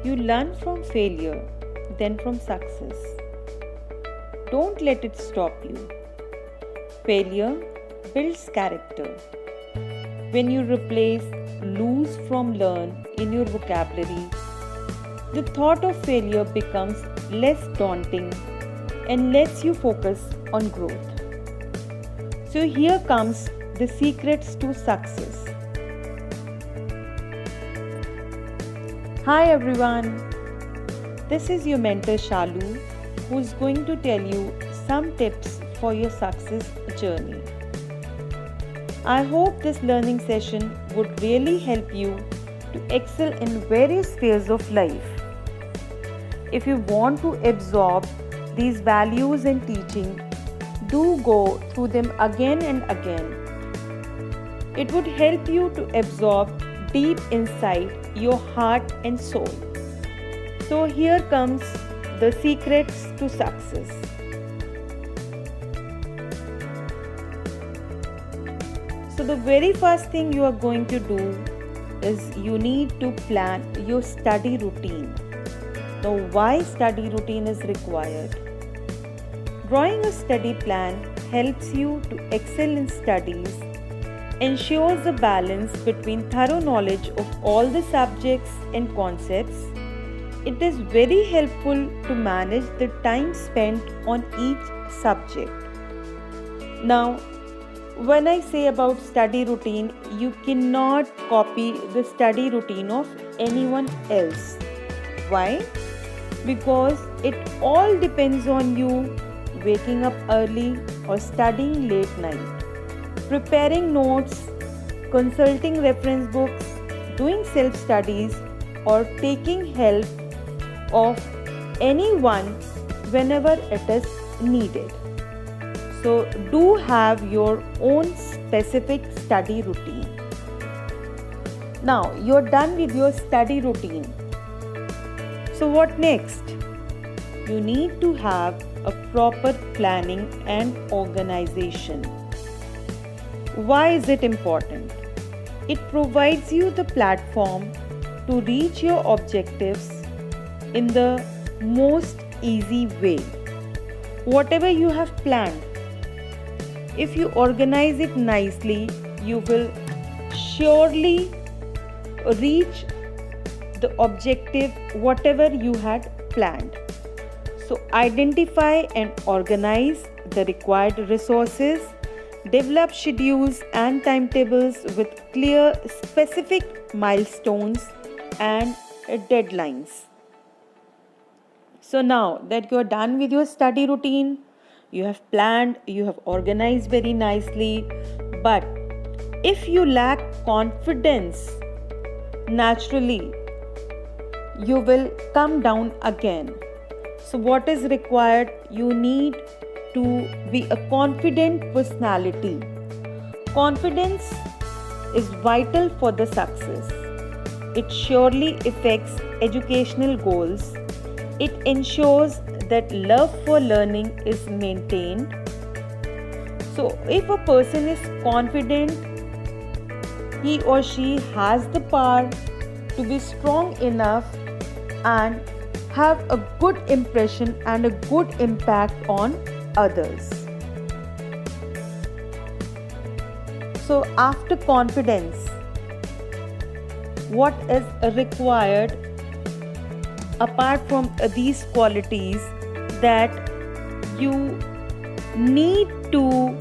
You learn from failure, then from success. Don't let it stop you. Failure builds character. When you replace lose from learn in your vocabulary, the thought of failure becomes less daunting and lets you focus on growth. So here comes the secrets to success. Hi everyone, this is your mentor Shalu, who is going to tell you some tips for your success journey. I hope this learning session would really help you to excel in various spheres of life. If you want to absorb these values and teaching, do go through them again and again. It would help you to absorb deep inside your heart and soul. So here comes the secrets to success. So the very first thing you are going to do is you need to plan your study routine. Now, why study routine is required? Drawing a study plan helps you to excel in studies, ensures a balance between thorough knowledge of all the subjects and concepts. It is very helpful to manage the time spent on each subject. Now, when I say about study routine, you cannot copy the study routine of anyone else. Why? Because it all depends on you waking up early or studying late night, preparing notes, consulting reference books, doing self-studies, or taking help of anyone whenever it is needed. So do have your own specific study routine. Now you're done with your study routine. So what next? You need to have a proper planning and organization. Why is it important? It provides you the platform to reach your objectives in the most easy way. Whatever you have planned, if you organize it nicely, you will surely reach the objective whatever you had planned. So identify and organize the required resources, develop schedules and timetables with clear specific milestones and deadlines. So now that you are done with your study routine, you have planned, you have organized very nicely, but if you lack confidence, naturally you will come down again. So what is required? You need to be a confident personality. Confidence is vital for the success. It surely affects educational goals. It ensures that love for learning is maintained. So if a person is confident, he or she has the power to be strong enough and have a good impression and a good impact on others. So after confidence, what is required apart from these qualities, that you need to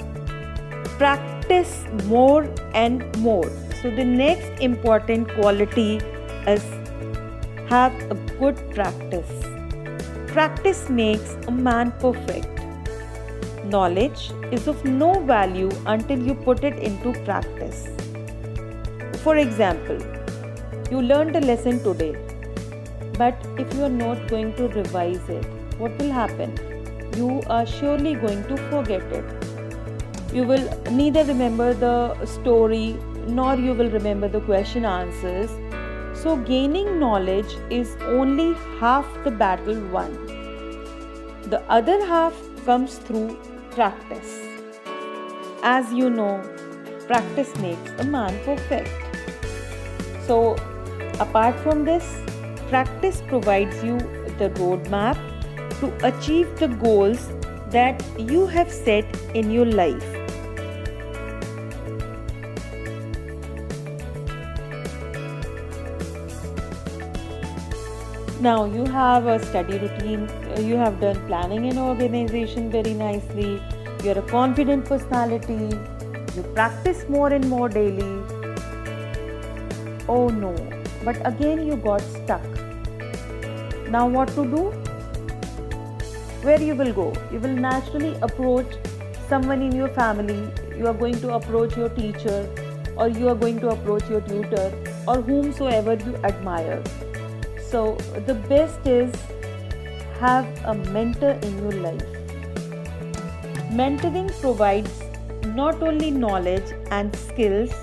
practice more and more. So the next important quality is have a good practice. Practice makes a man perfect. Knowledge is of no value until you put it into practice. For example, you learned a lesson today, but if you are not going to revise it, what will happen? You are surely going to forget it. You will neither remember the story nor you will remember the question answers. So gaining knowledge is only half the battle won. The other half comes through practice. As you know, practice makes a man perfect. So apart from this, practice provides you the roadmap to achieve the goals that you have set in your life. Now you have a study routine, you have done planning and organization very nicely, you're a confident personality, you practice more and more daily. Oh no, but again you got stuck. Now what to do? Where you will go? You will naturally approach someone in your family, you are going to approach your teacher, or you are going to approach your tutor, or whomsoever you admire. So the best is have a mentor in your life. Mentoring provides not only knowledge and skills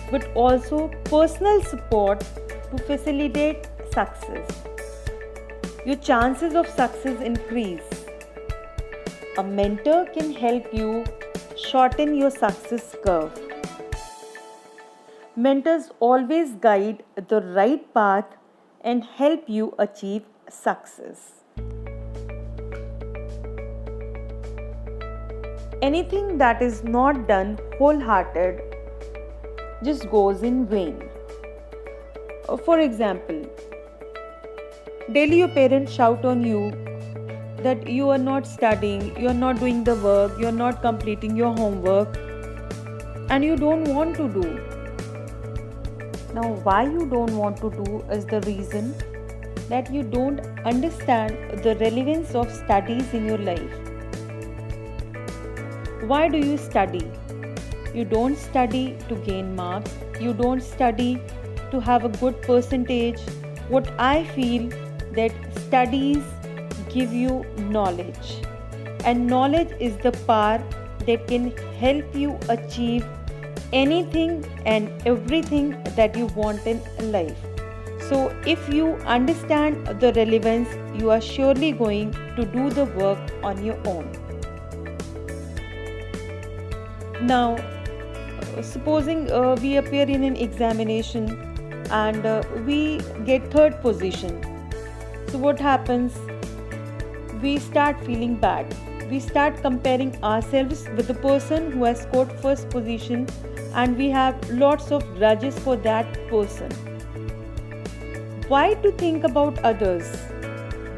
but also personal support to facilitate success. Your chances of success increase. A mentor can help you shorten your success curve. Mentors always guide the right path and help you achieve success. Anything that is not done wholehearted just goes in vain. For example, daily your parents shout on you that you are not studying, you are not doing the work, you are not completing your homework, and you don't want to do. Now, why you don't want to do is the reason that you don't understand the relevance of studies in your life. Why do you study? You don't study to gain marks. You don't study to have a good percentage. What I feel that studies give you knowledge, and knowledge is the power that can help you achieve anything and everything that you want in life. So if you understand the relevance, you are surely going to do the work on your own. Now, supposing we appear in an examination and we get third position. So what happens? We start feeling bad. We start comparing ourselves with the person who has scored first position, and we have lots of grudges for that person. Why to think about others?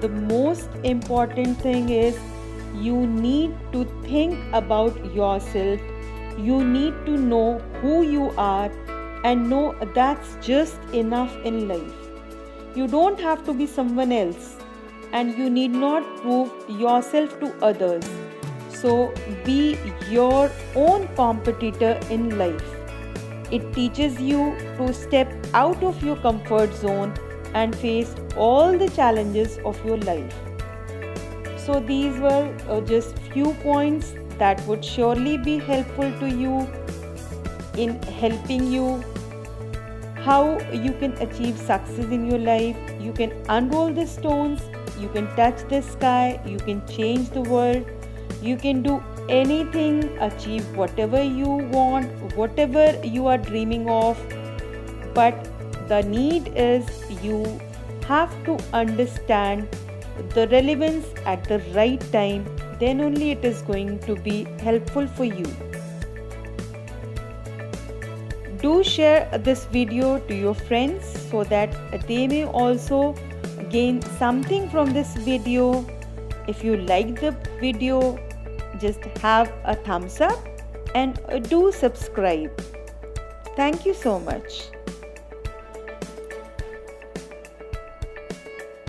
The most important thing is you need to think about yourself. You need to know who you are and know that's just enough in life. You don't have to be someone else, and you need not prove yourself to others. So be your own competitor in life. It teaches you to step out of your comfort zone and face all the challenges of your life. So these were just few points that would surely be helpful to you in helping you how you can achieve success in your life. You can unroll the stones, you can touch the sky, you can change the world, you can do anything, achieve whatever you want, whatever you are dreaming of. But the need is you have to understand the relevance at the right time, then only it is going to be helpful for you. Do share this video to your friends so that they may also gain something from this video. If you like the video, just have a thumbs up and do subscribe. Thank you so much.